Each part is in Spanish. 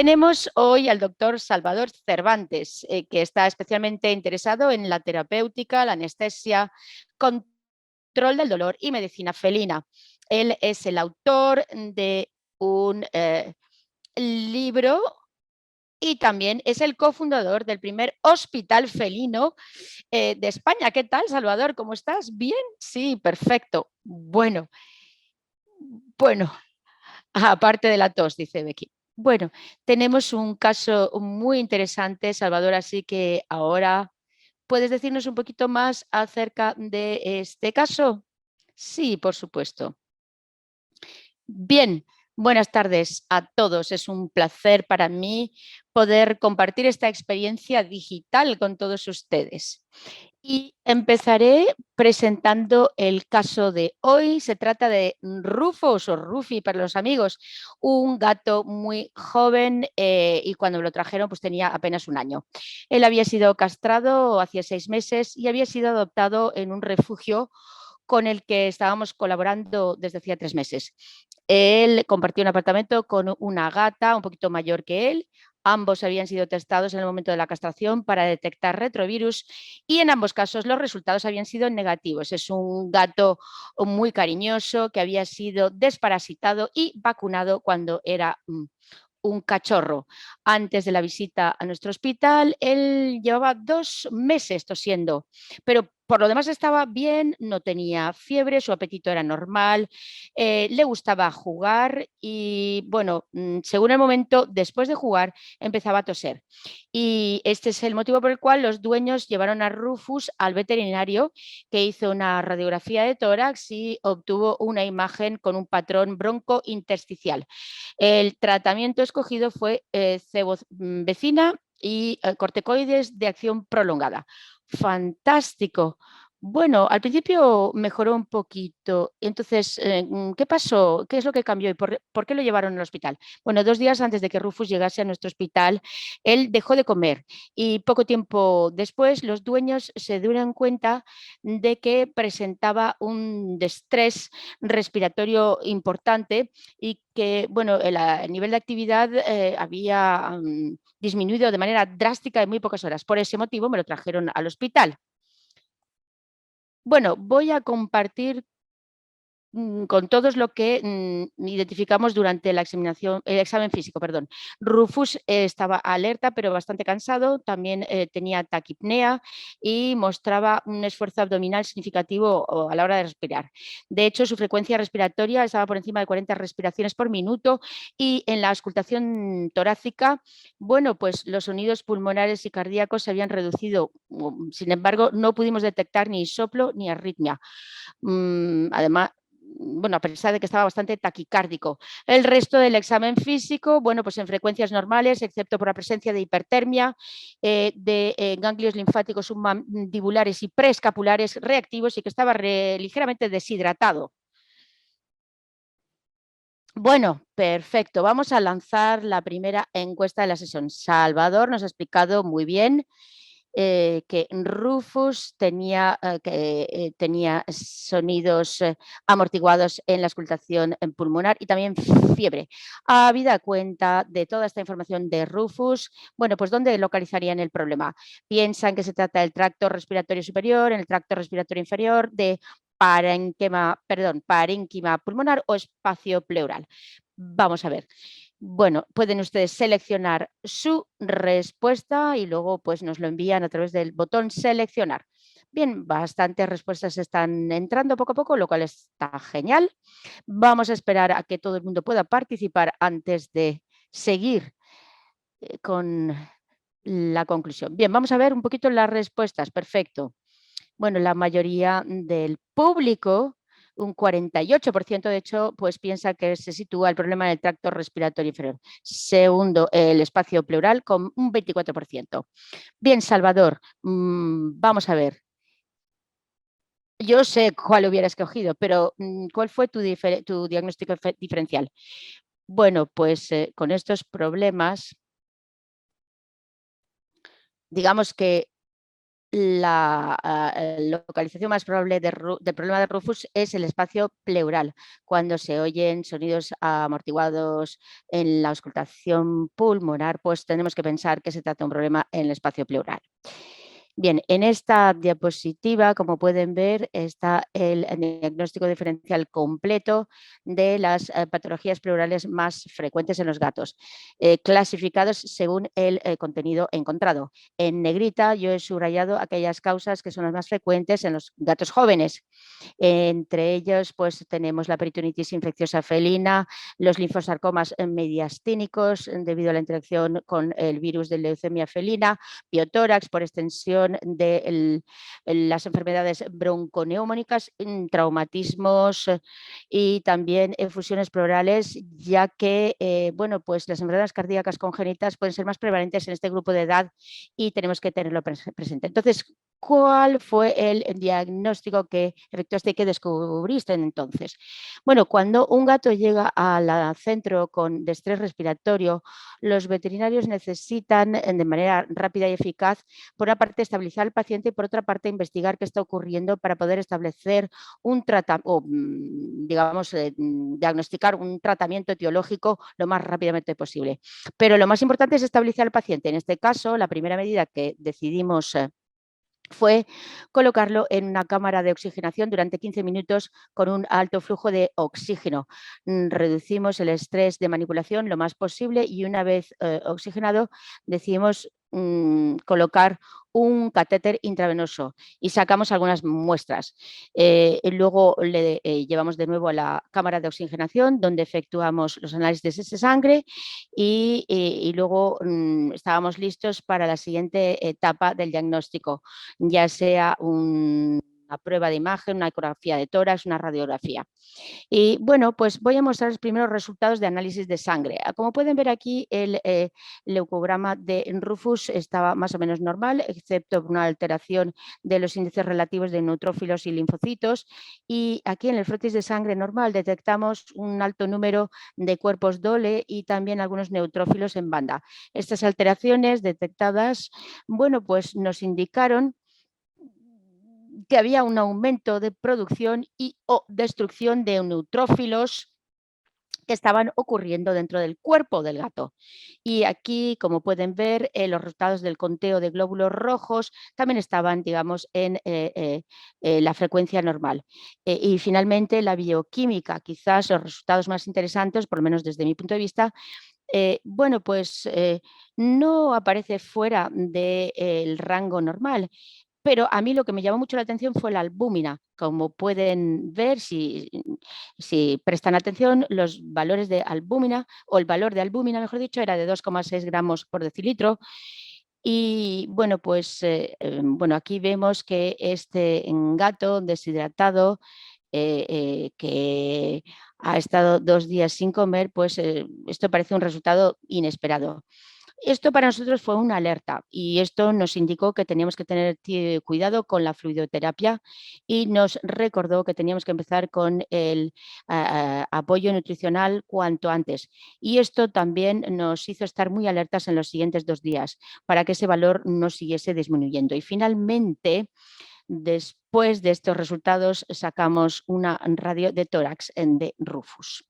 Tenemos hoy al doctor Salvador Cervantes, que está especialmente interesado en la terapéutica, la anestesia, control del dolor y medicina felina. Él es el autor de un libro y también es el cofundador del primer hospital felino de España. ¿Qué tal, Salvador? ¿Cómo estás? ¿Bien? Sí, perfecto. Bueno, aparte de la tos, dice Becky. Bueno, tenemos un caso muy interesante, Salvador, así que ahora puedes decirnos un poquito más acerca de este caso. Sí, por supuesto. Bien, buenas tardes a todos. Es un placer para mí poder compartir esta experiencia digital con todos ustedes. Y empezaré presentando el caso de hoy. Se trata de Rufus o Rufi para los amigos, un gato muy joven y cuando me lo trajeron pues tenía apenas un año. Él había sido castrado hacía 6 meses y había sido adoptado en un refugio con el que estábamos colaborando desde hacía 3 meses. Él compartió un apartamento con una gata un poquito mayor que él. Ambos habían sido testados en el momento de la castración para detectar retrovirus y en ambos casos los resultados habían sido negativos. Es un gato muy cariñoso que había sido desparasitado y vacunado cuando era un cachorro. Antes de la visita a nuestro hospital, él llevaba 2 meses tosiendo, pero por lo demás estaba bien, no tenía fiebre, su apetito era normal, le gustaba jugar y, bueno, según el momento, después de jugar, empezaba a toser. Y este es el motivo por el cual los dueños llevaron a Rufus al veterinario, que hizo una radiografía de tórax y obtuvo una imagen con un patrón broncointersticial. El tratamiento escogido fue cebocina y corticoides de acción prolongada. Fantástico. Bueno, al principio mejoró un poquito. Entonces, ¿qué pasó? ¿Qué es lo que cambió y por qué lo llevaron al hospital? Bueno, 2 días antes de que Rufus llegase a nuestro hospital, él dejó de comer y poco tiempo después los dueños se dieron cuenta de que presentaba un estrés respiratorio importante y que, bueno, el nivel de actividad había disminuido de manera drástica en muy pocas horas. Por ese motivo me lo trajeron al hospital. Bueno, voy a compartir con todos lo que identificamos durante la examinación, el examen físico, perdón. Rufus estaba alerta pero bastante cansado, también tenía taquipnea y mostraba un esfuerzo abdominal significativo a la hora de respirar. De hecho, su frecuencia respiratoria estaba por encima de 40 respiraciones por minuto y en la auscultación torácica, bueno, pues los sonidos pulmonares y cardíacos se habían reducido. Sin embargo, no pudimos detectar ni soplo ni arritmia. Además, bueno, a pesar de que estaba bastante taquicárdico. El resto del examen físico, bueno, pues en frecuencias normales, excepto por la presencia de hipertermia, de ganglios linfáticos submandibulares y preescapulares reactivos y que estaba ligeramente deshidratado. Bueno, perfecto. Vamos a lanzar la primera encuesta de la sesión. Salvador nos ha explicado muy bien que Rufus tenía sonidos amortiguados en la auscultación pulmonar y también fiebre. Habida cuenta de toda esta información de Rufus, bueno, pues ¿dónde localizarían el problema? Piensan que se trata del tracto respiratorio superior, en el tracto respiratorio inferior, de parénquima pulmonar o espacio pleural. Vamos a ver. Bueno, pueden ustedes seleccionar su respuesta y luego pues nos lo envían a través del botón seleccionar. Bien, bastantes respuestas están entrando poco a poco, lo cual está genial. Vamos a esperar a que todo el mundo pueda participar antes de seguir con la conclusión. Bien, vamos a ver un poquito las respuestas. Perfecto. Bueno, la mayoría del público, un 48% de hecho, pues piensa que se sitúa el problema en el tracto respiratorio inferior. Segundo, el espacio pleural con un 24%. Bien, Salvador, vamos a ver. Yo sé cuál hubiera escogido, pero ¿cuál fue tu diagnóstico diferencial? Bueno, pues con estos problemas, digamos que la localización más probable del problema de Rufus es el espacio pleural, cuando se oyen sonidos amortiguados en la auscultación pulmonar, pues tenemos que pensar que se trata de un problema en el espacio pleural. Bien, en esta diapositiva, como pueden ver, está el diagnóstico diferencial completo de las patologías pleurales más frecuentes en los gatos, clasificados según el contenido encontrado. En negrita yo he subrayado aquellas causas que son las más frecuentes en los gatos jóvenes. Entre ellos, pues tenemos la peritonitis infecciosa felina, los linfosarcomas mediastínicos debido a la interacción con el virus de leucemia felina, biotórax por extensión de las enfermedades bronconeumónicas, traumatismos y también efusiones pleurales, ya que bueno, pues las enfermedades cardíacas congénitas pueden ser más prevalentes en este grupo de edad y tenemos que tenerlo presente. Entonces, ¿cuál fue el diagnóstico que efectuaste y que descubriste entonces? Bueno, cuando un gato llega al centro de estrés respiratorio, los veterinarios necesitan de manera rápida y eficaz, por una parte, estabilizar al paciente y por otra parte, investigar qué está ocurriendo para poder establecer un tratamiento, o digamos, diagnosticar un tratamiento etiológico lo más rápidamente posible. Pero lo más importante es estabilizar al paciente. En este caso, la primera medida que decidimos fue colocarlo en una cámara de oxigenación durante 15 minutos con un alto flujo de oxígeno. Reducimos el estrés de manipulación lo más posible y una vez oxigenado decidimos colocar un catéter intravenoso y sacamos algunas muestras. Luego le llevamos de nuevo a la cámara de oxigenación donde efectuamos los análisis de sangre y luego estábamos listos para la siguiente etapa del diagnóstico, ya sea una prueba de imagen, una ecografía de tórax, una radiografía. Y bueno, pues voy a mostrar los primeros resultados de análisis de sangre. Como pueden ver aquí, el leucograma de Rufus estaba más o menos normal, excepto una alteración de los índices relativos de neutrófilos y linfocitos. Y aquí en el frotis de sangre normal detectamos un alto número de cuerpos Dole y también algunos neutrófilos en banda. Estas alteraciones detectadas, bueno, pues nos indicaron que había un aumento de producción y o destrucción de neutrófilos que estaban ocurriendo dentro del cuerpo del gato. Y aquí, como pueden ver, los resultados del conteo de glóbulos rojos también estaban, digamos, en la frecuencia normal. Y finalmente, la bioquímica, quizás los resultados más interesantes, por lo menos desde mi punto de vista, bueno, pues no aparece fuera del rango normal. Pero a mí lo que me llamó mucho la atención fue la albúmina. Como pueden ver, si prestan atención, los valores de albúmina, o el valor de albúmina, mejor dicho, era de 2,6 gramos por decilitro. Y bueno, pues bueno, aquí vemos que este gato deshidratado, que ha estado 2 días sin comer, pues esto parece un resultado inesperado. Esto para nosotros fue una alerta y esto nos indicó que teníamos que tener cuidado con la fluidoterapia y nos recordó que teníamos que empezar con el apoyo nutricional cuanto antes. Y esto también nos hizo estar muy alertas en los siguientes 2 días para que ese valor no siguiese disminuyendo. Y finalmente, después de estos resultados, sacamos una radio de tórax de Rufus.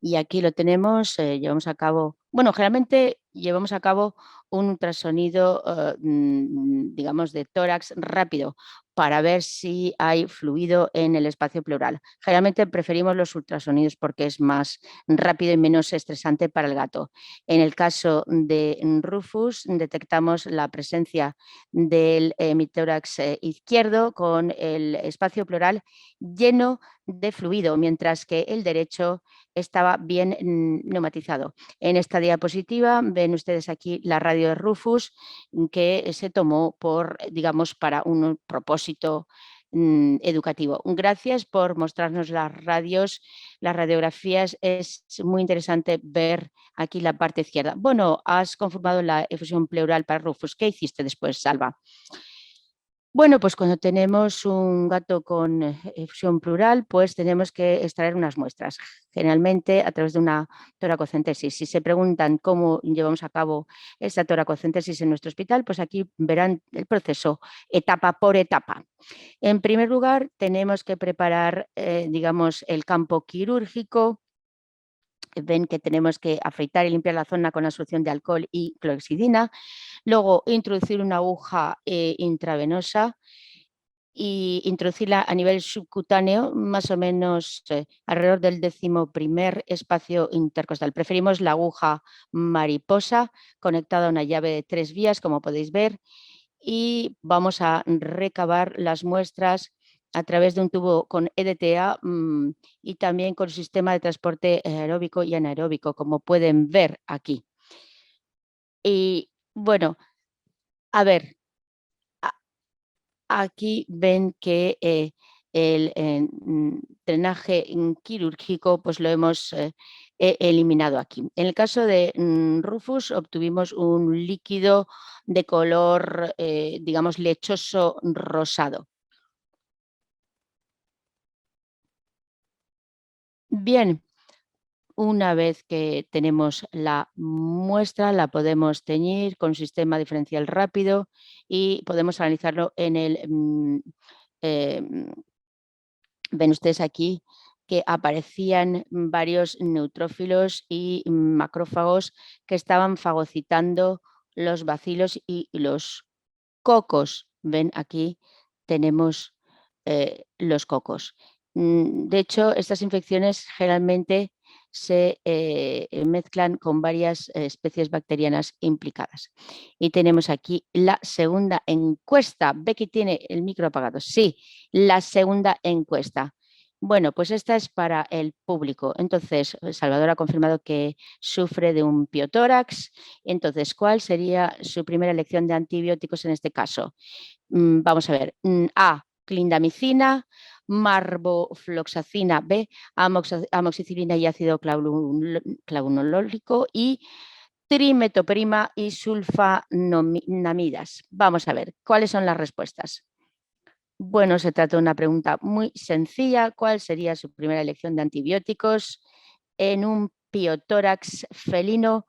Y aquí lo tenemos, llevamos a cabo, bueno, generalmente llevamos a cabo un ultrasonido, digamos, de tórax rápido para ver si hay fluido en el espacio pleural. Generalmente preferimos los ultrasonidos porque es más rápido y menos estresante para el gato. En el caso de Rufus detectamos la presencia del hemitórax izquierdo con el espacio pleural lleno de fluido, mientras que el derecho estaba bien neumatizado. En esta diapositiva ven ustedes aquí la radio de Rufus que se tomó por, digamos, para un propósito educativo. Gracias por mostrarnos las radios, las radiografías. Es muy interesante ver aquí la parte izquierda. Bueno, has conformado la efusión pleural para Rufus. ¿Qué hiciste después, Salva? Bueno, pues cuando tenemos un gato con efusión pleural, pues tenemos que extraer unas muestras, generalmente a través de una toracocentesis. Si se preguntan cómo llevamos a cabo esta toracocentesis en nuestro hospital, pues aquí verán el proceso etapa por etapa. En primer lugar, tenemos que preparar, digamos, el campo quirúrgico. Ven que tenemos que afeitar y limpiar la zona con la solución de alcohol y clorexidina. Luego, introducir una aguja intravenosa y introducirla a nivel subcutáneo, más o menos alrededor del 11.º espacio intercostal. Preferimos la aguja mariposa conectada a una llave de 3 vías, como podéis ver, y vamos a recabar las muestras a través de un tubo con EDTA y también con sistema de transporte aeróbico y anaeróbico, como pueden ver aquí. Y bueno, a ver, aquí ven que el drenaje quirúrgico pues lo hemos eliminado aquí. En el caso de Rufus obtuvimos un líquido de color, digamos, lechoso rosado. Bien, una vez que tenemos la muestra, la podemos teñir con sistema diferencial rápido y podemos analizarlo en el eh, ven ustedes aquí que aparecían varios neutrófilos y macrófagos que estaban fagocitando los bacilos y los cocos. Ven aquí tenemos los cocos. De hecho, estas infecciones generalmente se mezclan con varias especies bacterianas implicadas. Y tenemos aquí la segunda encuesta. ¿Ve que tiene el micro apagado? Sí, la segunda encuesta. Bueno, pues esta es para el público. Entonces, Salvador ha confirmado que sufre de un piotórax. Entonces, ¿cuál sería su primera elección de antibióticos en este caso? Vamos a ver. A, clindamicina, marbofloxacina. B, amoxicilina y ácido clavulólico. Y trimetoprima y sulfanamidas. Vamos a ver, ¿cuáles son las respuestas? Bueno, se trata de una pregunta muy sencilla. ¿Cuál sería su primera elección de antibióticos en un piotórax felino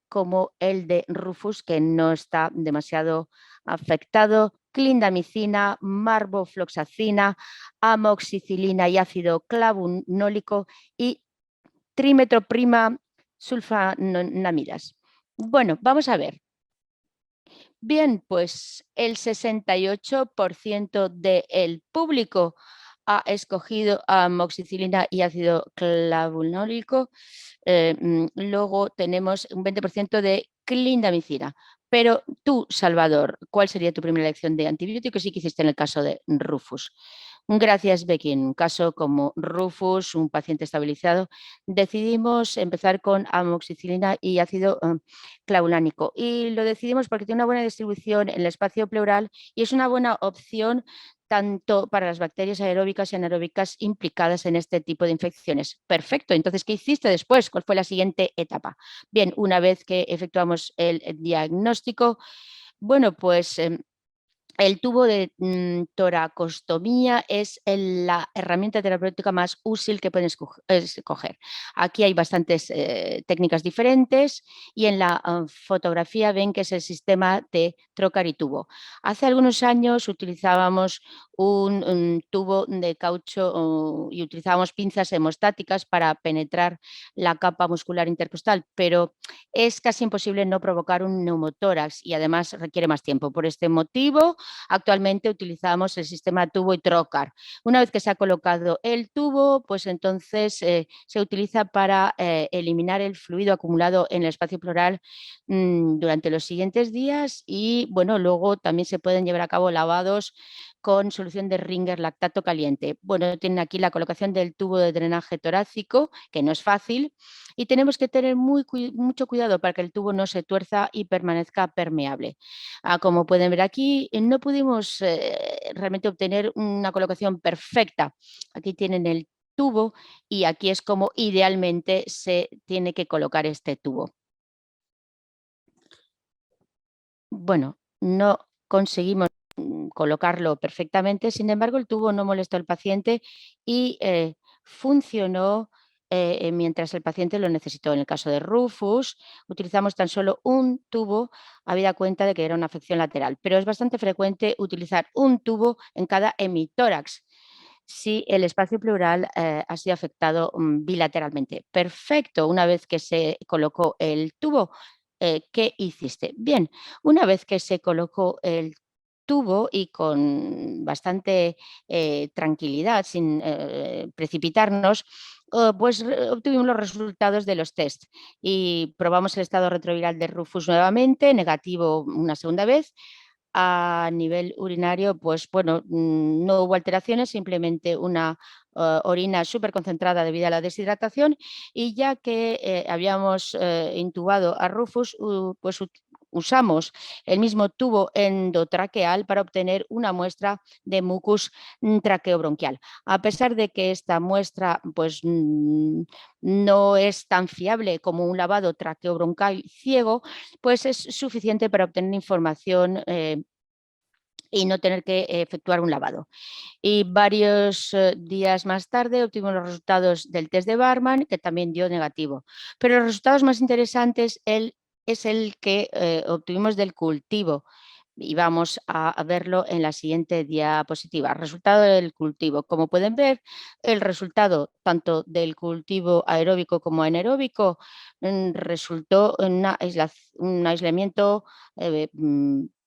como el de Rufus, que no está demasiado afectado? Clindamicina, marbofloxacina, amoxicilina y ácido clavulónico y trimetoprima sulfanamidas. Bueno, vamos a ver. Bien, pues el 68% del público ha escogido amoxicilina y ácido clavulónico. Luego tenemos un 20% de clindamicina. Pero tú, Salvador, ¿cuál sería tu primera elección de antibióticos y qué hiciste en el caso de Rufus? Gracias, Becky. En un caso como Rufus, un paciente estabilizado, decidimos empezar con amoxicilina y ácido clavulánico. Y lo decidimos porque tiene una buena distribución en el espacio pleural y es una buena opción tanto para las bacterias aeróbicas y anaeróbicas implicadas en este tipo de infecciones. Perfecto. Entonces, ¿qué hiciste después? ¿Cuál fue la siguiente etapa? Bien, una vez que efectuamos el diagnóstico, bueno, pues el tubo de toracostomía es la herramienta terapéutica más útil que pueden escoger. Aquí hay bastantes técnicas diferentes y en la fotografía ven que es el sistema de trocar y tubo. Hace algunos años utilizábamos un tubo de caucho y utilizábamos pinzas hemostáticas para penetrar la capa muscular intercostal, pero es casi imposible no provocar un neumotórax y además requiere más tiempo. Por este motivo, actualmente utilizamos el sistema tubo y trocar. Una vez que se ha colocado el tubo, pues entonces se utiliza para eliminar el fluido acumulado en el espacio pleural durante los siguientes días y bueno, luego también se pueden llevar a cabo lavados con solución de Ringer lactato caliente. Bueno, tienen aquí la colocación del tubo de drenaje torácico, que no es fácil, y tenemos que tener mucho cuidado para que el tubo no se tuerza y permanezca permeable. Como pueden ver aquí, no pudimos realmente obtener una colocación perfecta. Aquí tienen el tubo y aquí es como idealmente se tiene que colocar este tubo. Bueno, no conseguimos colocarlo perfectamente. Sin embargo, el tubo no molestó al paciente y funcionó mientras el paciente lo necesitó. En el caso de Rufus, utilizamos tan solo un tubo, habida cuenta de que era una afección lateral, pero es bastante frecuente utilizar un tubo en cada hemitórax si el espacio pleural ha sido afectado bilateralmente. Perfecto, una vez que se colocó el tubo, ¿qué hiciste? Bien, una vez que se colocó el tubo y con bastante tranquilidad, sin precipitarnos, pues obtuvimos los resultados de los test y probamos el estado retroviral de Rufus nuevamente, negativo una segunda vez. A nivel urinario, pues bueno, no hubo alteraciones, simplemente una orina súper concentrada debido a la deshidratación y ya que habíamos intubado a Rufus, pues usamos el mismo tubo endotraqueal para obtener una muestra de mucus traqueobronquial. A pesar de que esta muestra pues, no es tan fiable como un lavado traqueobroncal ciego, pues es suficiente para obtener información y no tener que efectuar un lavado. Y varios días más tarde obtuvimos los resultados del test de Barman, que también dio negativo. Pero los resultados más interesantes es el que obtuvimos del cultivo. Y vamos a verlo en la siguiente diapositiva. Resultado del cultivo. Como pueden ver, el resultado tanto del cultivo aeróbico como anaeróbico resultó en un aislamiento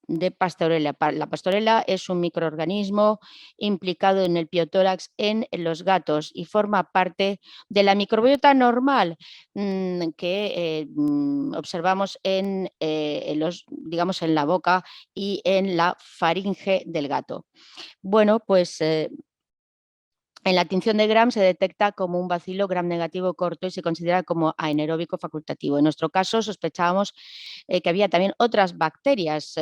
de Pastorella. La Pastorella es un microorganismo implicado en el piotórax en los gatos y forma parte de la microbiota normal que observamos digamos, en la boca y en la faringe del gato. Bueno, pues en la tinción de Gram se detecta como un bacilo gram negativo corto y se considera como anaeróbico facultativo. En nuestro caso sospechábamos que había también otras bacterias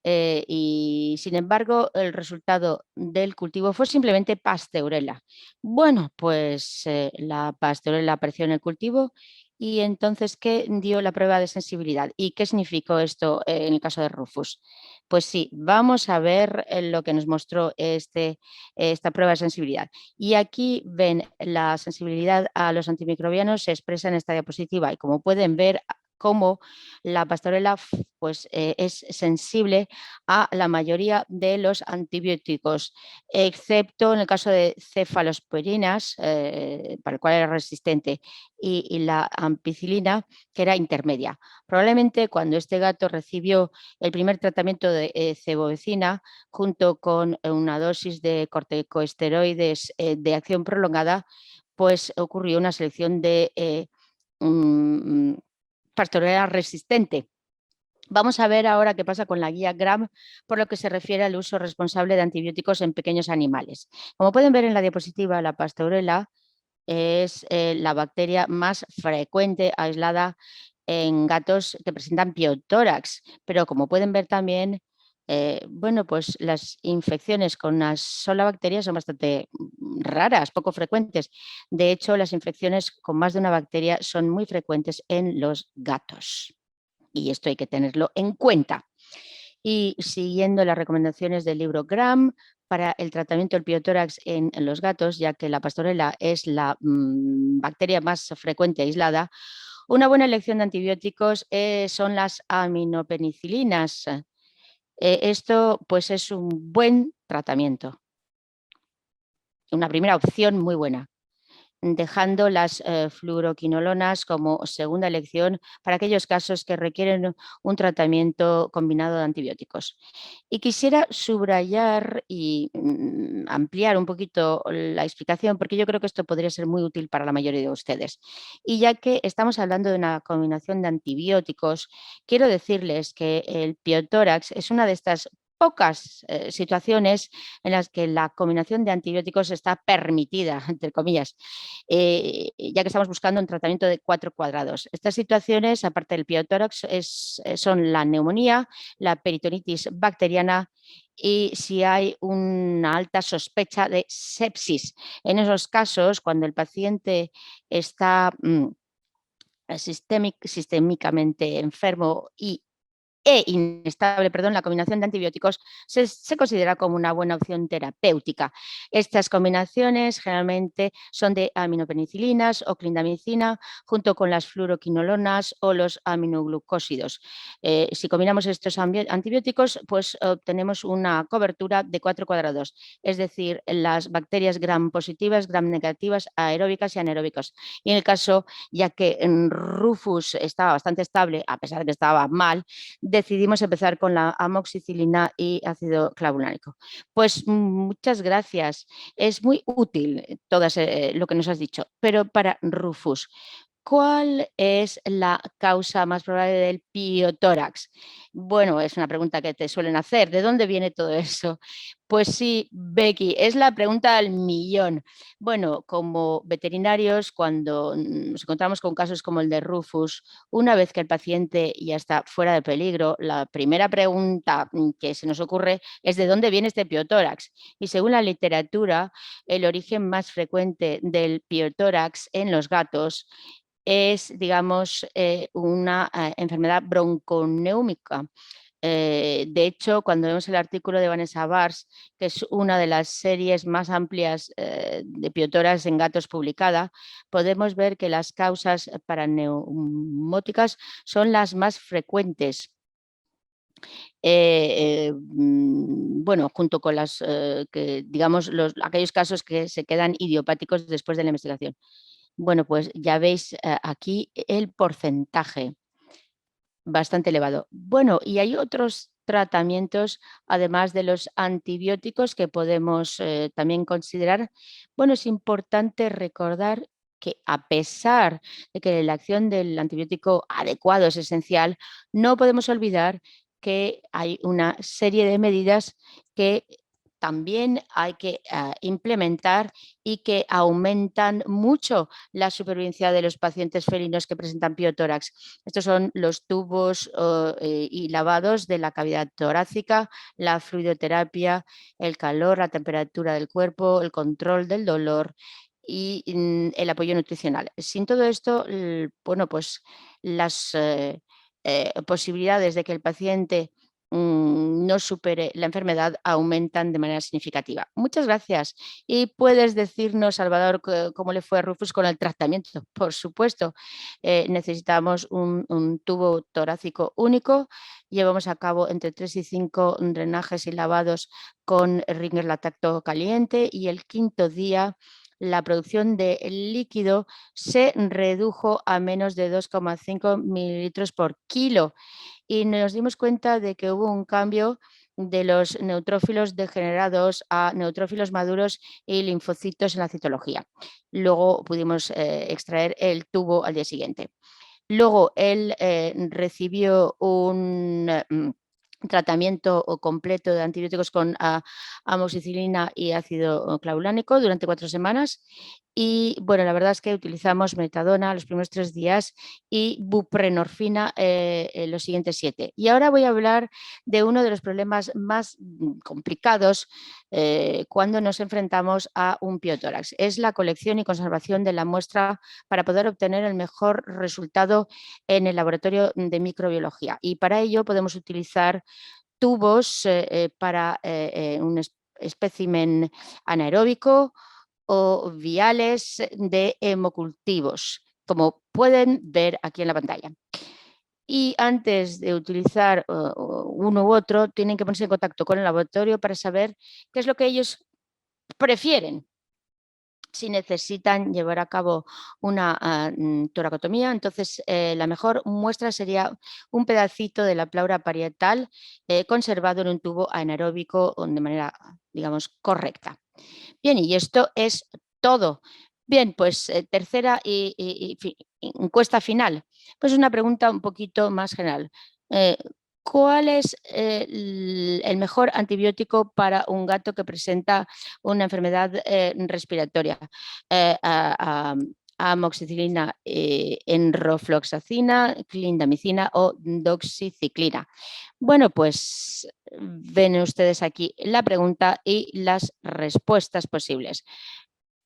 y sin embargo el resultado del cultivo fue simplemente Pasteurella. Bueno, pues la Pasteurella apareció en el cultivo y entonces, ¿qué dio la prueba de sensibilidad? ¿Y qué significó esto en el caso de Rufus? Pues sí, vamos a ver lo que nos mostró esta prueba de sensibilidad. Y aquí ven la sensibilidad a los antimicrobianos se expresa en esta diapositiva y como pueden ver cómo la pastorela pues, es sensible a la mayoría de los antibióticos, excepto en el caso de cefalosporinas, para el cual era resistente, y la ampicilina, que era intermedia. Probablemente cuando este gato recibió el primer tratamiento de cebovecina, junto con una dosis de corticosteroides de acción prolongada, pues ocurrió una selección de pastorela resistente. Vamos a ver ahora qué pasa con la guía Gram por lo que se refiere al uso responsable de antibióticos en pequeños animales. Como pueden ver en la diapositiva, la pastorela es la bacteria más frecuente aislada en gatos que presentan piotórax, pero como pueden ver también, bueno, pues las infecciones con una sola bacteria son bastante raras, poco frecuentes. De hecho, las infecciones con más de una bacteria son muy frecuentes en los gatos y esto hay que tenerlo en cuenta. Y siguiendo las recomendaciones del libro Gram para el tratamiento del piotórax en los gatos, ya que la pastorela es la bacteria más frecuente aislada, una buena elección de antibióticos son las aminopenicilinas. Esto pues es un buen tratamiento, una primera opción muy buena, dejando las fluoroquinolonas como segunda elección para aquellos casos que requieren un tratamiento combinado de antibióticos. Y quisiera subrayar y ampliar un poquito la explicación, porque yo creo que esto podría ser muy útil para la mayoría de ustedes. Y ya que estamos hablando de una combinación de antibióticos, quiero decirles que el piotórax es una de estas pocas situaciones en las que la combinación de antibióticos está permitida, entre comillas, ya que estamos buscando un tratamiento de 4 cuadrados. Estas situaciones, aparte del piotórax, son la neumonía, la peritonitis bacteriana y si hay una alta sospecha de sepsis. En esos casos, cuando el paciente está sistémicamente enfermo y inestable, perdón, la combinación de antibióticos se considera como una buena opción terapéutica. Estas combinaciones generalmente son de aminopenicilinas o clindamicina junto con las fluoroquinolonas o los aminoglucósidos. Si combinamos estos antibióticos, pues obtenemos una cobertura de 4 cuadrados, es decir, las bacterias gram positivas, gram negativas, aeróbicas y anaeróbicas. Y en el caso, ya que en Rufus estaba bastante estable, a pesar de que estaba mal, decidimos empezar con la amoxicilina y ácido clavulánico. Pues muchas gracias. Es muy útil todo lo que nos has dicho, pero para Rufus, ¿cuál es la causa más probable del piotórax? Bueno, es una pregunta que te suelen hacer. ¿De dónde viene todo eso? Pues sí, Becky, es la pregunta al millón. Bueno, como veterinarios, cuando nos encontramos con casos como el de Rufus, una vez que el paciente ya está fuera de peligro, la primera pregunta que se nos ocurre es ¿de dónde viene este piotórax? Y según la literatura, el origen más frecuente del piotórax en los gatos es, digamos, una enfermedad bronconeúmica. De hecho, cuando vemos el artículo de Vanessa Bars, que es una de las series más amplias de piotoras en gatos publicada, podemos ver que las causas paraneumóticas son las más frecuentes. Bueno, junto con las que, digamos, aquellos casos que se quedan idiopáticos después de la investigación. Bueno, pues ya veis aquí el porcentaje bastante elevado. Bueno, y hay otros tratamientos, además de los antibióticos, que podemos también considerar. Bueno, es importante recordar que a pesar de que la acción del antibiótico adecuado es esencial, no podemos olvidar que hay una serie de medidas que también hay que implementar y que aumentan mucho la supervivencia de los pacientes felinos que presentan piotórax. Estos son los tubos y lavados de la cavidad torácica, la fluidoterapia, el calor, la temperatura del cuerpo, el control del dolor y el apoyo nutricional. Sin todo esto, bueno, pues las posibilidades de que el paciente no supere la enfermedad aumentan de manera significativa. Muchas gracias. ¿Y puedes decirnos, Salvador, cómo le fue a Rufus con el tratamiento? Por supuesto, necesitamos un tubo torácico único. Llevamos a cabo entre 3 y 5 drenajes y lavados con ringer lactato caliente y el quinto día la producción de líquido se redujo a menos de 2,5 mililitros por kilo y nos dimos cuenta de que hubo un cambio de los neutrófilos degenerados a neutrófilos maduros y linfocitos en la citología. Luego pudimos extraer el tubo al día siguiente. Luego él recibió un tratamiento completo de antibióticos con amoxicilina y ácido clavulánico durante 4 semanas. Y bueno, la verdad es que utilizamos metadona los primeros 3 días y buprenorfina los siguientes 7. Y ahora voy a hablar de uno de los problemas más complicados cuando nos enfrentamos a un piotórax. Es la colección y conservación de la muestra para poder obtener el mejor resultado en el laboratorio de microbiología. Y para ello podemos utilizar tubos para un espécimen anaeróbico o viales de hemocultivos, como pueden ver aquí en la pantalla. Y antes de utilizar uno u otro, tienen que ponerse en contacto con el laboratorio para saber qué es lo que ellos prefieren. Si necesitan llevar a cabo una toracotomía, entonces la mejor muestra sería un pedacito de la pleura parietal conservado en un tubo anaeróbico de manera, digamos, correcta. Bien, y esto es todo. Bien, pues tercera encuesta final. Pues una pregunta un poquito más general. Eh, ¿Cuál es el mejor antibiótico para un gato que presenta una enfermedad respiratoria? Amoxicilina, enrofloxacina, clindamicina o doxiciclina. Bueno, pues ven ustedes aquí la pregunta y las respuestas posibles.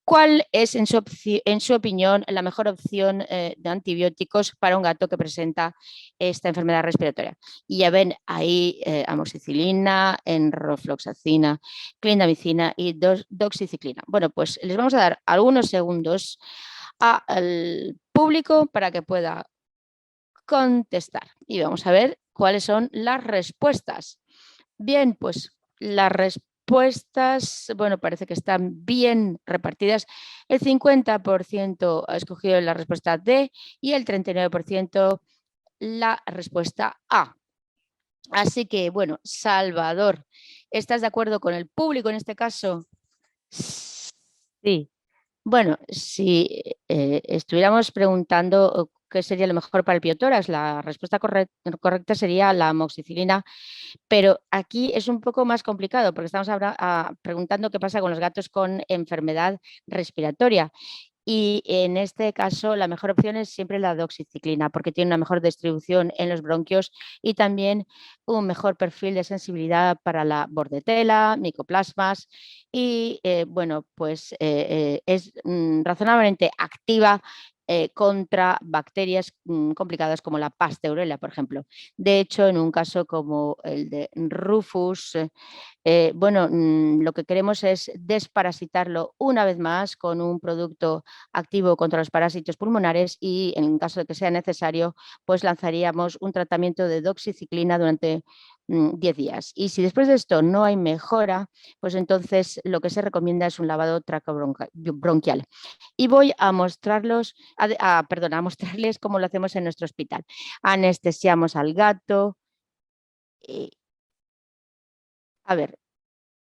¿Cuál es, en su opinión, la mejor opción de antibióticos para un gato que presenta esta enfermedad respiratoria? Y ya ven ahí amoxicilina, enrofloxacina, clindamicina y doxiciclina. Bueno, pues les vamos a dar algunos segundos al público para que pueda contestar y vamos a ver cuáles son las respuestas. Bien, pues las respuestas, bueno, parece que están bien repartidas. El 50% ha escogido la respuesta D y el 39% la respuesta A. Así que, bueno, Salvador, ¿estás de acuerdo con el público en este caso? Sí. Bueno, si estuviéramos preguntando qué sería lo mejor para el piotórax, la respuesta correcta sería la amoxicilina, pero aquí es un poco más complicado porque estamos preguntando qué pasa con los gatos con enfermedad respiratoria. Y en este caso, la mejor opción es siempre la doxiciclina, porque tiene una mejor distribución en los bronquios y también un mejor perfil de sensibilidad para la bordetela, micoplasmas y, bueno, pues es razonablemente activa contra bacterias complicadas como la Pasteurella, por ejemplo. De hecho, en un caso como el de Rufus, bueno, lo que queremos es desparasitarlo una vez más con un producto activo contra los parásitos pulmonares y en caso de que sea necesario, pues lanzaríamos un tratamiento de doxiciclina durante 10 días. Y si después de esto no hay mejora, pues entonces lo que se recomienda es un lavado traqueobronquial. Y voy a mostrarlos, perdón, a mostrarles cómo lo hacemos en nuestro hospital. Anestesiamos al gato. A ver,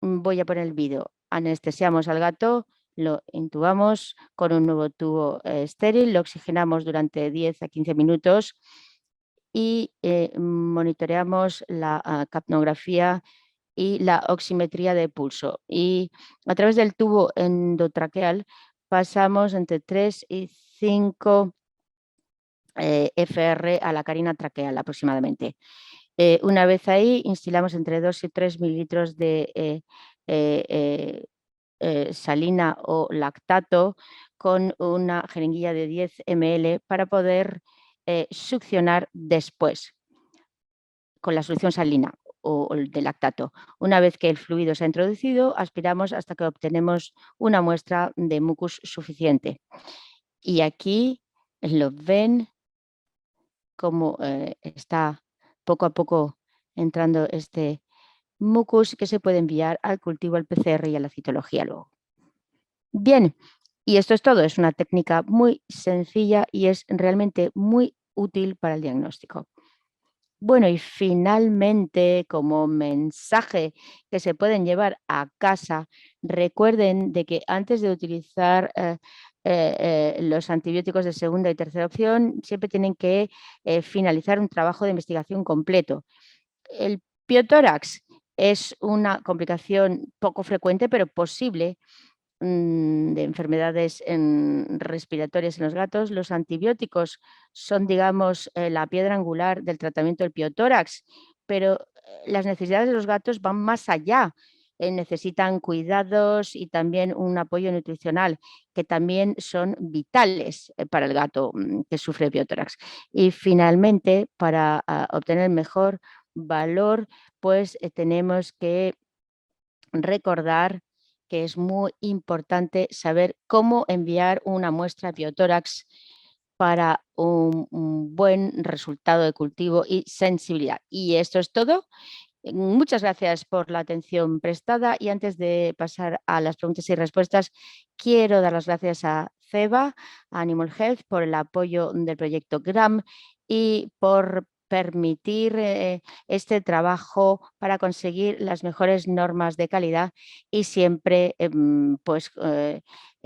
voy a poner el vídeo. Anestesiamos al gato, lo intubamos con un nuevo tubo estéril, lo oxigenamos durante 10 a 15 minutos y monitoreamos la capnografía y la oximetría de pulso. Y a través del tubo endotraqueal pasamos entre 3 y 5 FR a la carina traqueal aproximadamente. Una vez ahí, instilamos entre 2 y 3 mililitros de eh, salina o lactato con una jeringuilla de 10 ml para poder succionar después con la solución salina o de lactato. Una vez que el fluido se ha introducido, aspiramos hasta que obtenemos una muestra de mucus suficiente. Y aquí lo ven cómo está poco a poco entrando este mucus que se puede enviar al cultivo, al PCR y a la citología luego. Bien, y esto es todo. Es una técnica muy sencilla y es realmente muy útil para el diagnóstico. Bueno, y finalmente, como mensaje que se pueden llevar a casa, recuerden de que antes de utilizar los antibióticos de segunda y tercera opción, siempre tienen que finalizar un trabajo de investigación completo. El piotórax es una complicación poco frecuente, pero posible de enfermedades respiratorias en los gatos. Los antibióticos son, digamos, la piedra angular del tratamiento del piotórax, pero las necesidades de los gatos van más allá. Necesitan cuidados y también un apoyo nutricional, que también son vitales para el gato que sufre piotórax. Y finalmente, para obtener mejor valor, pues tenemos que recordar que es muy importante saber cómo enviar una muestra biotórax para un buen resultado de cultivo y sensibilidad. Y esto es todo. Muchas gracias por la atención prestada y antes de pasar a las preguntas y respuestas, quiero dar las gracias a CEBA, a Animal Health, por el apoyo del proyecto GRAM y por permitir este trabajo para conseguir las mejores normas de calidad y siempre pues,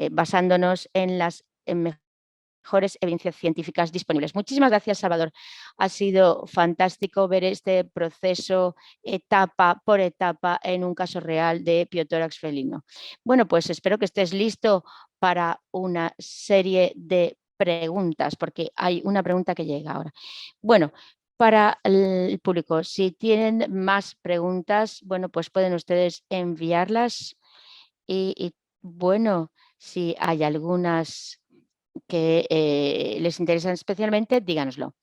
basándonos en las mejores evidencias científicas disponibles. Muchísimas gracias, Salvador. Ha sido fantástico ver este proceso etapa por etapa en un caso real de piotórax felino. Bueno, pues espero que estés listo para una serie de preguntas, porque hay una pregunta que llega ahora. Bueno, para el público, si tienen más preguntas, bueno, pues pueden ustedes enviarlas y bueno, Si hay algunas que les interesan especialmente, díganoslo.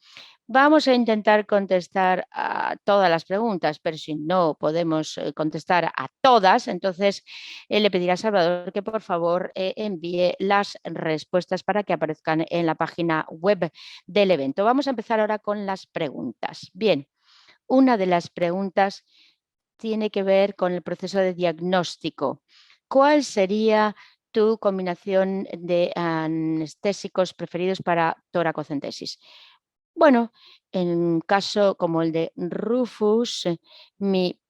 Vamos a intentar contestar a todas las preguntas, pero si no podemos contestar a todas, entonces le pediré a Salvador que por favor envíe las respuestas para que aparezcan en la página web del evento. Vamos a empezar ahora con las preguntas. Bien, una de las preguntas tiene que ver con el proceso de diagnóstico. ¿Cuál sería tu combinación de anestésicos preferidos para toracocentesis? Bueno, en un caso como el de Rufus, mi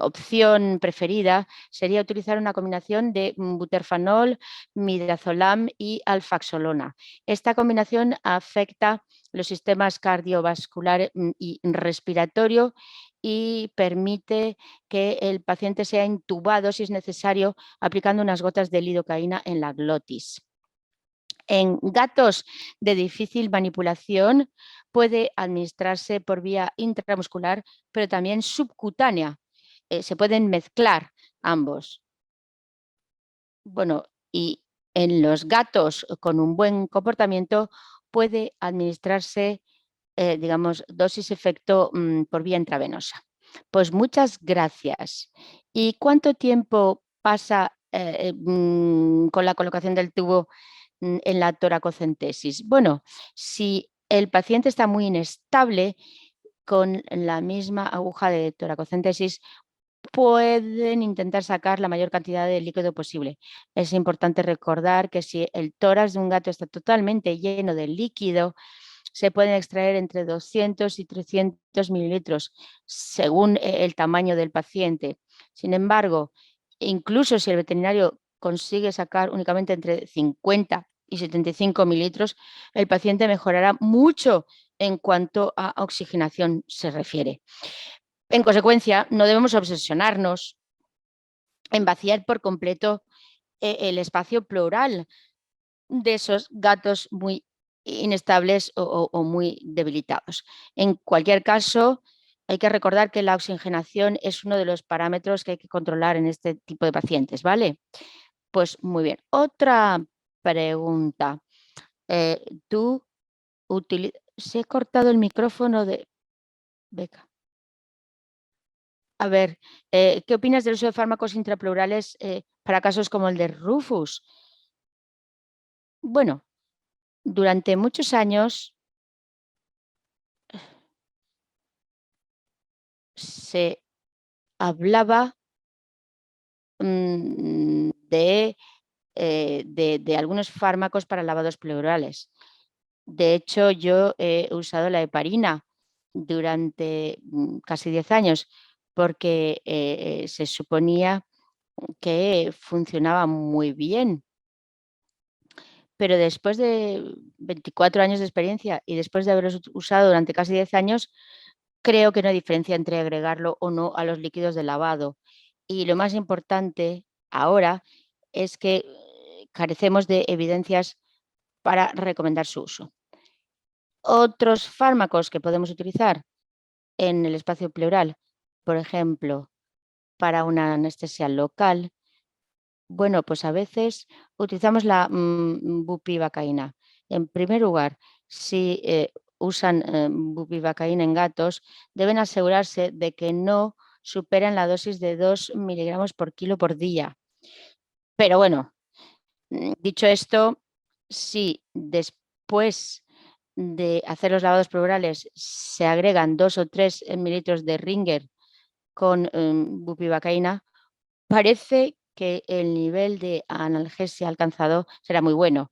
opción preferida sería utilizar una combinación de buterfanol, midazolam y alfaxolona. Esta combinación afecta los sistemas cardiovascular y respiratorio y permite que el paciente sea intubado si es necesario, aplicando unas gotas de lidocaína en la glotis. En gatos de difícil manipulación puede administrarse por vía intramuscular, pero también subcutánea. Se pueden mezclar ambos. Bueno, y en los gatos con un buen comportamiento puede administrarse, digamos, dosis efecto por vía intravenosa. Pues muchas gracias. ¿Y cuánto tiempo pasa con la colocación del tubo en la toracocentesis? Bueno, si el paciente está muy inestable, con la misma aguja de toracocentesis pueden intentar sacar la mayor cantidad de líquido posible. Es importante recordar que si el tórax de un gato está totalmente lleno de líquido, se pueden extraer entre 200 y 300 mililitros según el tamaño del paciente. Sin embargo, incluso si el veterinario consigue sacar únicamente entre 50 y 75 mililitros, el paciente mejorará mucho en cuanto a oxigenación se refiere. En consecuencia, no debemos obsesionarnos en vaciar por completo el espacio pleural de esos gatos muy inestables o muy debilitados. En cualquier caso, hay que recordar que la oxigenación es uno de los parámetros que hay que controlar en este tipo de pacientes, ¿vale? Pues muy bien. Otra pregunta. Eh, ¿Tú se ha cortado el micrófono de Beca? A ver, ¿qué opinas del uso de fármacos intrapleurales para casos como el de Rufus? Bueno, durante muchos años se hablaba de algunos fármacos para lavados pleurales. De hecho, yo he usado la heparina durante casi 10 años porque se suponía que funcionaba muy bien. Pero después de 24 años de experiencia y después de haberlos usado durante casi 10 años, creo que no hay diferencia entre agregarlo o no a los líquidos de lavado. Y lo más importante ahora es que carecemos de evidencias para recomendar su uso. Otros fármacos que podemos utilizar en el espacio pleural, por ejemplo, para una anestesia local, bueno, pues a veces utilizamos la bupivacaína. En primer lugar, si usan bupivacaína en gatos, deben asegurarse de que no superen la dosis de 2 miligramos por kilo por día. Pero bueno, dicho esto, si después de hacer los lavados pleurales se agregan 2 o 3 mililitros de Ringer con bupivacaína, parece que el nivel de analgesia alcanzado será muy bueno.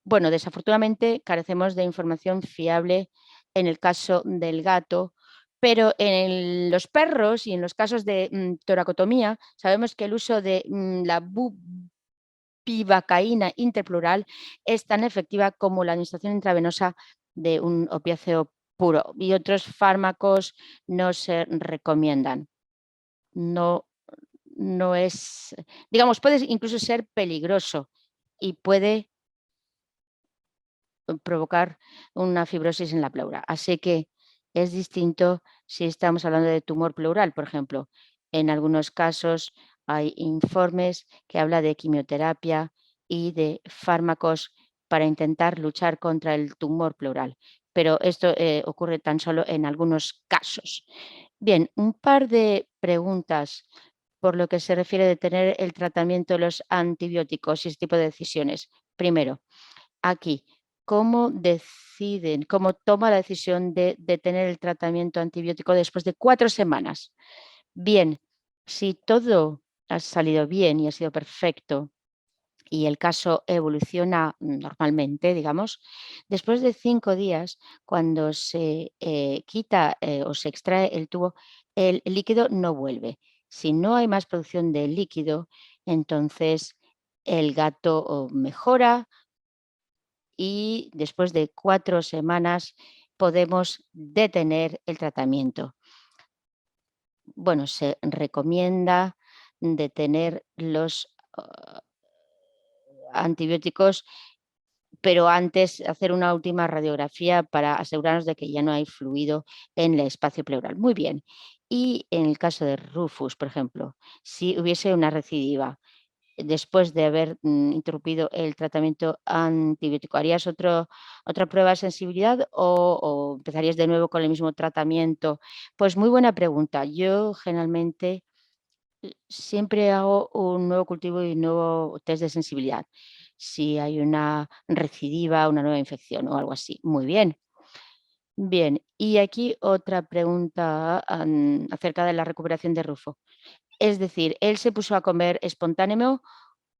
Bueno, desafortunadamente carecemos de información fiable en el caso del gato, pero en los perros y en los casos de toracotomía sabemos que el uso de la bupivacaína interpleural es tan efectiva como la administración intravenosa de un opiáceo puro y otros fármacos no se recomiendan. No no es, digamos, puede incluso ser peligroso y puede provocar una fibrosis en la pleura. Así que es distinto si estamos hablando de tumor pleural, por ejemplo. En algunos casos Hay informes que hablan de quimioterapia y de fármacos para intentar luchar contra el tumor pleural, pero esto ocurre tan solo en algunos casos. Bien, un par de preguntas por lo que se refiere de tener el tratamiento de los antibióticos y ese tipo de decisiones. Primero, aquí, cómo toma la decisión de detener el tratamiento antibiótico después de 4 semanas? Bien, si todo ha salido bien y ha sido perfecto y el caso evoluciona normalmente, digamos, después de 5 días, cuando se quita o se extrae el tubo, el líquido no vuelve. Si no hay más producción de líquido, entonces el gato mejora y después de 4 semanas podemos detener el tratamiento. Bueno, se recomienda detener los antibióticos, pero antes hacer una última radiografía para asegurarnos de que ya no hay fluido en el espacio pleural. Muy bien. Y en el caso de Rufus, por ejemplo, si hubiese una recidiva después de haber interrumpido el tratamiento antibiótico, ¿harías otra prueba de sensibilidad o empezarías de nuevo con el mismo tratamiento? Pues muy buena pregunta. Yo generalmente siempre hago un nuevo cultivo y un nuevo test de sensibilidad. Si hay una recidiva, una nueva infección o algo así. Muy bien. Bien, y aquí otra pregunta acerca de la recuperación de Rufo. Es decir, ¿él se puso a comer espontáneo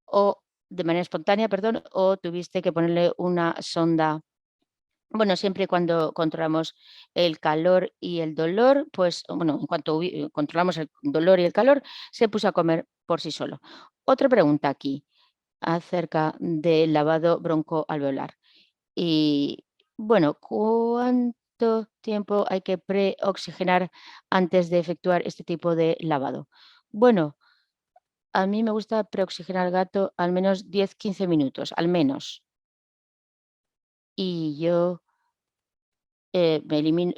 o de manera espontánea, perdón, o tuviste que ponerle una sonda? Bueno, siempre y cuando controlamos el calor y el dolor, pues, bueno, en cuanto controlamos el dolor y el calor, se puso a comer por sí solo. Otra pregunta aquí acerca del lavado broncoalveolar. Y bueno, ¿cuánto tiempo hay que preoxigenar antes de efectuar este tipo de lavado? Bueno, a mí me gusta preoxigenar al gato al menos 10-15 minutos, al menos. Y yo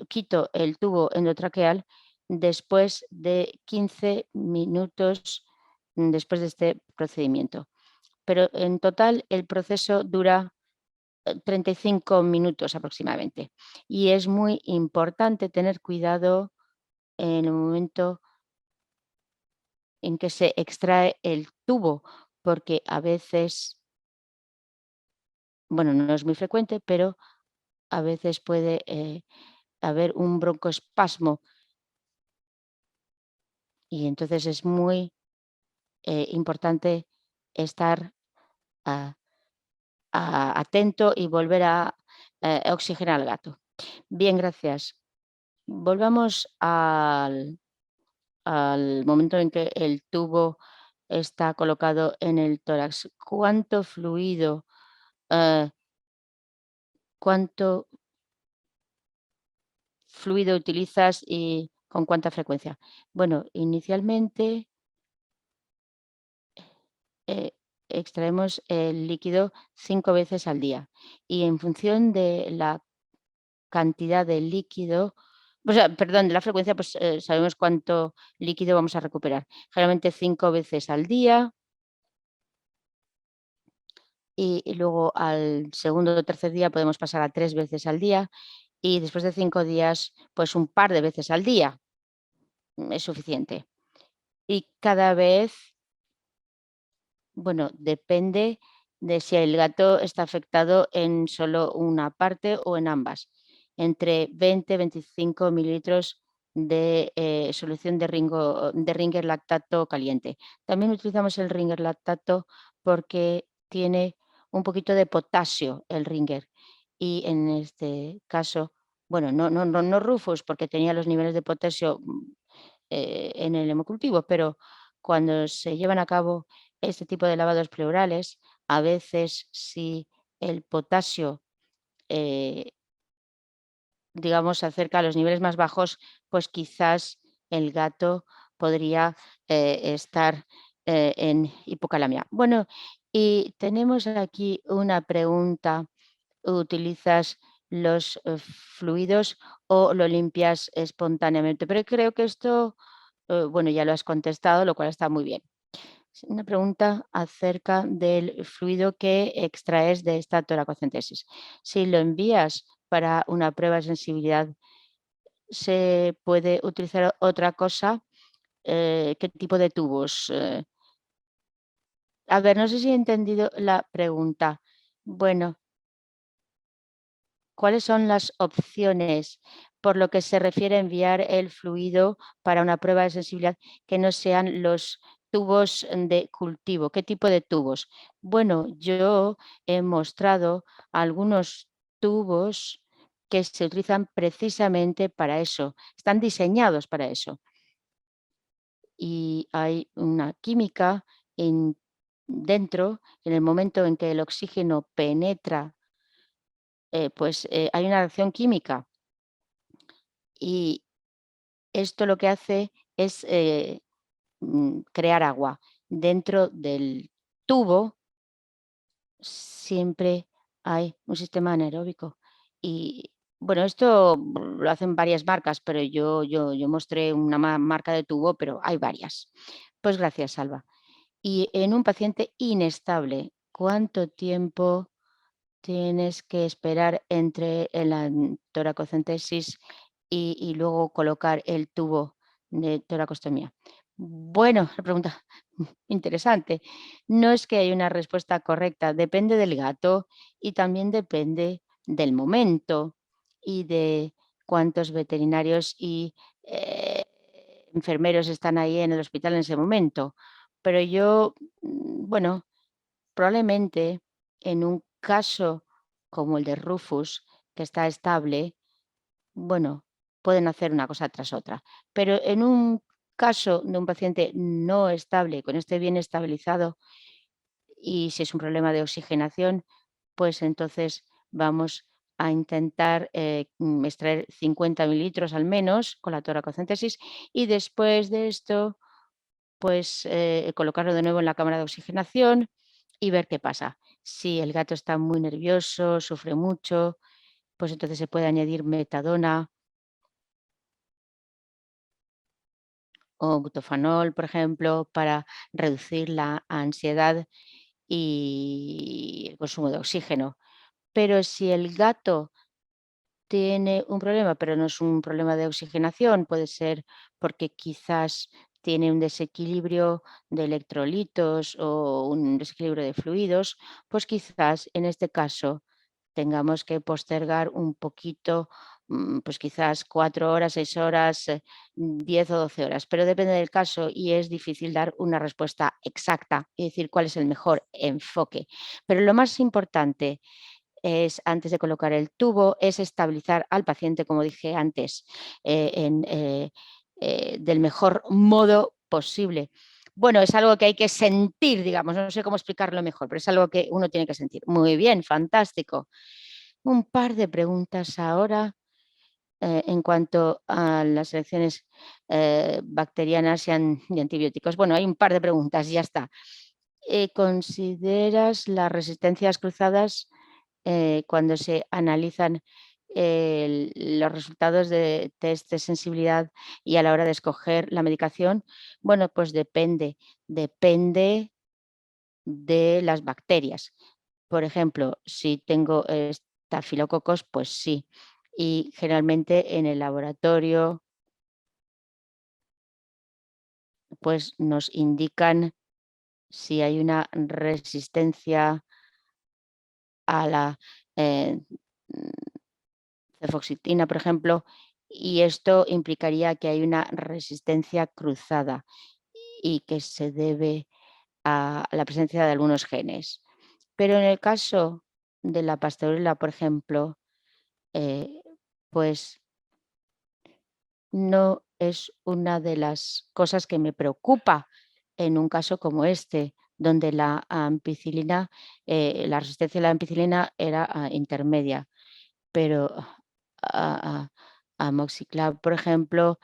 quito el tubo endotraqueal después de 15 minutos después de este procedimiento. Pero en total el proceso dura 35 minutos aproximadamente. Y es muy importante tener cuidado en el momento en que se extrae el tubo, porque a veces, bueno, no es muy frecuente, pero a veces puede haber un broncoespasmo y entonces es muy importante estar ah, atento y volver a oxigenar al gato. Bien, gracias. Volvamos al momento en que el tubo está colocado en el tórax. Eh, ¿Cuánto fluido utilizas y con cuánta frecuencia? Bueno, inicialmente eh, extraemos el líquido 5 veces al día y en función de la cantidad de líquido, o sea, perdón, de la frecuencia, pues sabemos cuánto líquido vamos a recuperar. Generalmente 5 veces al día y luego al segundo o tercer día podemos pasar a 3 veces al día y después de 5 días, pues un par de veces al día es suficiente. Y cada vez, bueno, depende de si el gato está afectado en solo una parte o en ambas. Entre 20 y 25 mililitros de solución de Ringer lactato caliente. También utilizamos el Ringer lactato porque tiene un poquito de potasio el Ringer. Y en este caso, bueno, no Rufus, porque tenía los niveles de potasio en el hemocultivo, pero cuando se llevan a cabo este tipo de lavados pleurales, a veces si el potasio, eh, digamos, se acerca a los niveles más bajos, pues quizás el gato podría estar en hipocalamia. Bueno, y tenemos aquí una pregunta. ¿Utilizas los fluidos o lo limpias espontáneamente? Pero creo que esto, bueno, ya lo has contestado, lo cual está muy bien. Una pregunta acerca del fluido que extraes de esta toracocentesis. Si lo envías para una prueba de sensibilidad, ¿se puede utilizar otra cosa? ¿Qué tipo de tubos? A ver, no sé si he entendido la pregunta. Bueno, ¿cuáles son las opciones por lo que se refiere a enviar el fluido para una prueba de sensibilidad que no sean los tubos de cultivo? ¿Qué tipo de tubos? Bueno, yo he mostrado algunos tubos que se utilizan precisamente para eso, están diseñados para eso. Y hay una química dentro, en el momento en que el oxígeno penetra, hay una reacción química y esto lo que hace es crear agua. Dentro del tubo siempre hay un sistema anaeróbico. Y bueno, esto lo hacen varias marcas, pero yo mostré una marca de tubo, pero hay varias. Pues gracias, Salva. Y en un paciente inestable, ¿cuánto tiempo tienes que esperar entre la toracocentesis y luego colocar el tubo de toracostomía? Bueno, la pregunta interesante. No es que hay una respuesta correcta, depende del gato y también depende del momento y de cuántos veterinarios y enfermeros están ahí en el hospital en ese momento. Pero yo, bueno, probablemente en un caso como el de Rufus, que está estable, bueno, pueden hacer una cosa tras otra. Pero en un caso de un paciente no estable, con este bien estabilizado, y si es un problema de oxigenación, pues entonces vamos a intentar extraer 50 mililitros al menos con la toracocentesis y después de esto pues, colocarlo de nuevo en la cámara de oxigenación y ver qué pasa. Si el gato está muy nervioso, sufre mucho, pues entonces se puede añadir metadona o butofanol, por ejemplo, para reducir la ansiedad y el consumo de oxígeno. Pero si el gato tiene un problema, pero no es un problema de oxigenación, puede ser porque quizás tiene un desequilibrio de electrolitos o un desequilibrio de fluidos, pues quizás en este caso tengamos que postergar un poquito, pues quizás 4 horas, 6 horas, 10 o 12 horas, pero depende del caso y es difícil dar una respuesta exacta y decir cuál es el mejor enfoque. Pero lo más importante es, antes de colocar el tubo, es estabilizar al paciente, como dije antes, del mejor modo posible. Bueno, es algo que hay que sentir, digamos, no sé cómo explicarlo mejor, pero es algo que uno tiene que sentir. Muy bien, fantástico. Un par de preguntas ahora en cuanto a las selecciones bacterianas y antibióticos. Bueno, hay un par de preguntas, ya está. ¿Consideras las resistencias cruzadas cuando se analizan los resultados de test de sensibilidad y a la hora de escoger la medicación? Bueno, pues depende de las bacterias. Por ejemplo, si tengo estafilococos, pues sí. Y generalmente en el laboratorio, pues nos indican si hay una resistencia a la eh, cefoxitina, por ejemplo, y esto implicaría que hay una resistencia cruzada y que se debe a la presencia de algunos genes. Pero en el caso de la pastorela, por ejemplo, eh, pues no es una de las cosas que me preocupa en un caso como este, donde la ampicilina, la resistencia a la ampicilina era intermedia, pero a amoxiclav, por ejemplo,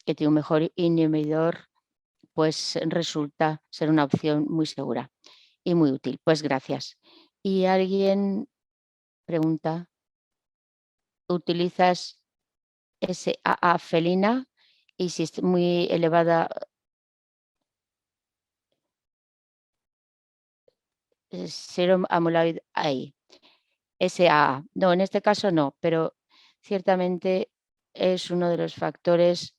que tiene un mejor inhibidor, pues resulta ser una opción muy segura y muy útil. Pues gracias. Y alguien pregunta, ¿utilizas SAA felina? Y si es muy elevada, Serum Amyloid A, SAA. No, en este caso no, pero ciertamente es uno de los factores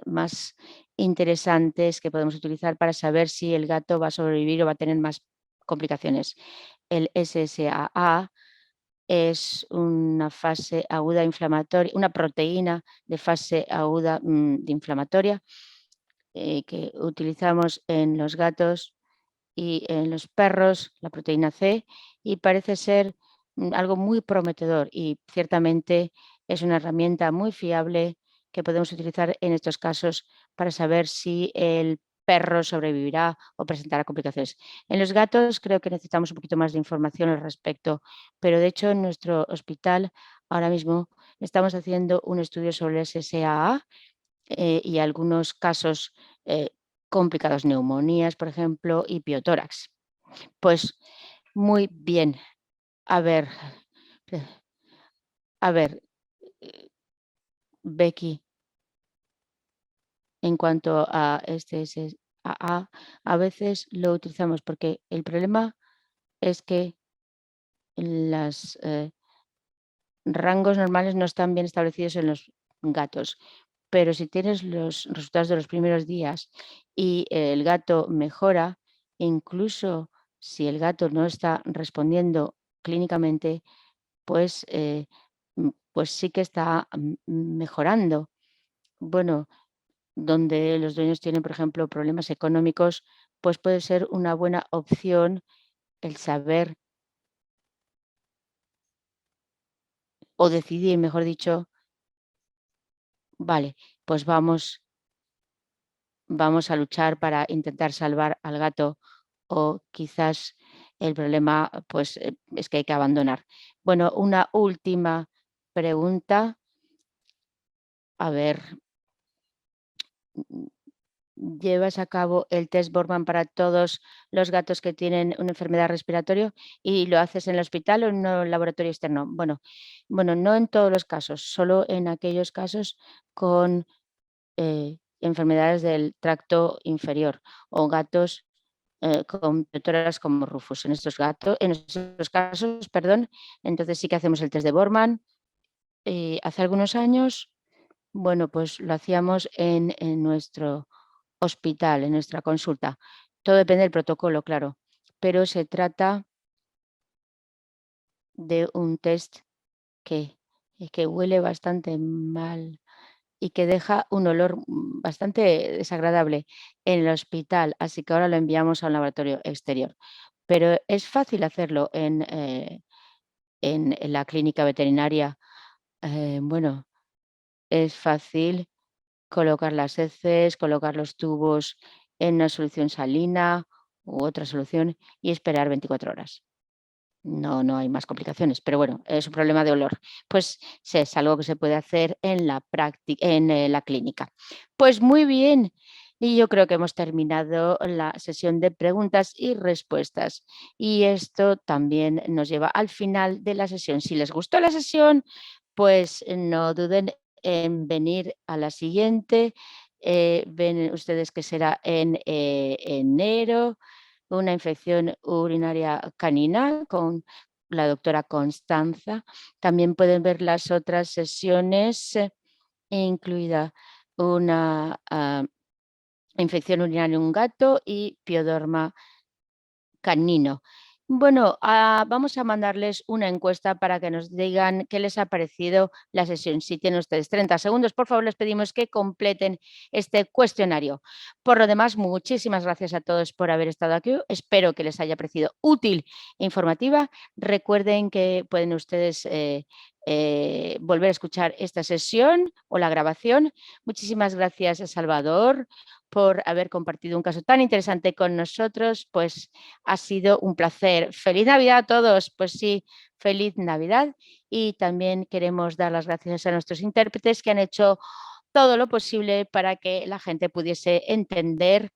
más interesantes que podemos utilizar para saber si el gato va a sobrevivir o va a tener más complicaciones. El SSAA es una fase aguda inflamatoria, una proteína de fase aguda de inflamatoria que utilizamos en los gatos y en los perros, la proteína C, y parece ser algo muy prometedor y ciertamente es una herramienta muy fiable que podemos utilizar en estos casos para saber si el perro sobrevivirá o presentará complicaciones. En los gatos creo que necesitamos un poquito más de información al respecto, pero de hecho en nuestro hospital ahora mismo estamos haciendo un estudio sobre el SSAA y algunos casos eh, complicados, neumonías, por ejemplo, y piotórax. Pues muy bien. A ver, eh, a ver, Becky, en cuanto a este SSAA, a veces lo utilizamos porque el problema es que los rangos normales no están bien establecidos en los gatos, pero si tienes los resultados de los primeros días y el gato mejora, incluso si el gato no está respondiendo clínicamente, pues, pues sí que está mejorando. Bueno, donde los dueños tienen, por ejemplo, problemas económicos, pues puede ser una buena opción el saber o decidir, mejor dicho, vale, pues vamos a luchar para intentar salvar al gato o quizás el problema pues es que hay que abandonar. Bueno, una última pregunta. A ver, ¿llevas a cabo el test Borman para todos los gatos que tienen una enfermedad respiratoria y lo haces en el hospital o en un laboratorio externo? Bueno, no en todos los casos, solo en aquellos casos con enfermedades del tracto inferior o gatos con ptoras como Rufus. En estos casos, perdón, entonces sí que hacemos el test de Borman. Hace algunos años, bueno, pues lo hacíamos en nuestro hospital, en nuestra consulta. Todo depende del protocolo, claro, pero se trata de un test que, que huele bastante mal y que deja un olor bastante desagradable en el hospital, así que ahora lo enviamos a un laboratorio exterior. Pero es fácil hacerlo en la clínica veterinaria. Bueno, es fácil colocar las heces, colocar los tubos en una solución salina u otra solución y esperar 24 horas. No, no hay más complicaciones, pero bueno, es un problema de olor. Pues sí, es algo que se puede hacer en la práctica, en la clínica. Pues muy bien, y yo creo que hemos terminado la sesión de preguntas y respuestas. Y esto también nos lleva al final de la sesión. Si les gustó la sesión, pues no duden en venir a la siguiente. Ven ustedes que será en enero una infección urinaria canina con la doctora Constanza. También pueden ver las otras sesiones, incluida una infección urinaria en un gato y pioderma canino. Bueno, vamos a mandarles una encuesta para que nos digan qué les ha parecido la sesión. Si tienen ustedes 30 segundos, por favor, les pedimos que completen este cuestionario. Por lo demás, muchísimas gracias a todos por haber estado aquí. Espero que les haya parecido útil e informativa. Recuerden que pueden ustedes volver a escuchar esta sesión o la grabación. Muchísimas gracias a Salvador por haber compartido un caso tan interesante con nosotros. Pues ha sido un placer. Feliz Navidad a todos. Pues sí, feliz Navidad. Y también queremos dar las gracias a nuestros intérpretes que han hecho todo lo posible para que la gente pudiese entender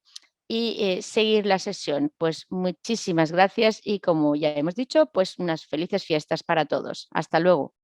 y seguir la sesión. Pues muchísimas gracias y como ya hemos dicho, pues unas felices fiestas para todos. Hasta luego.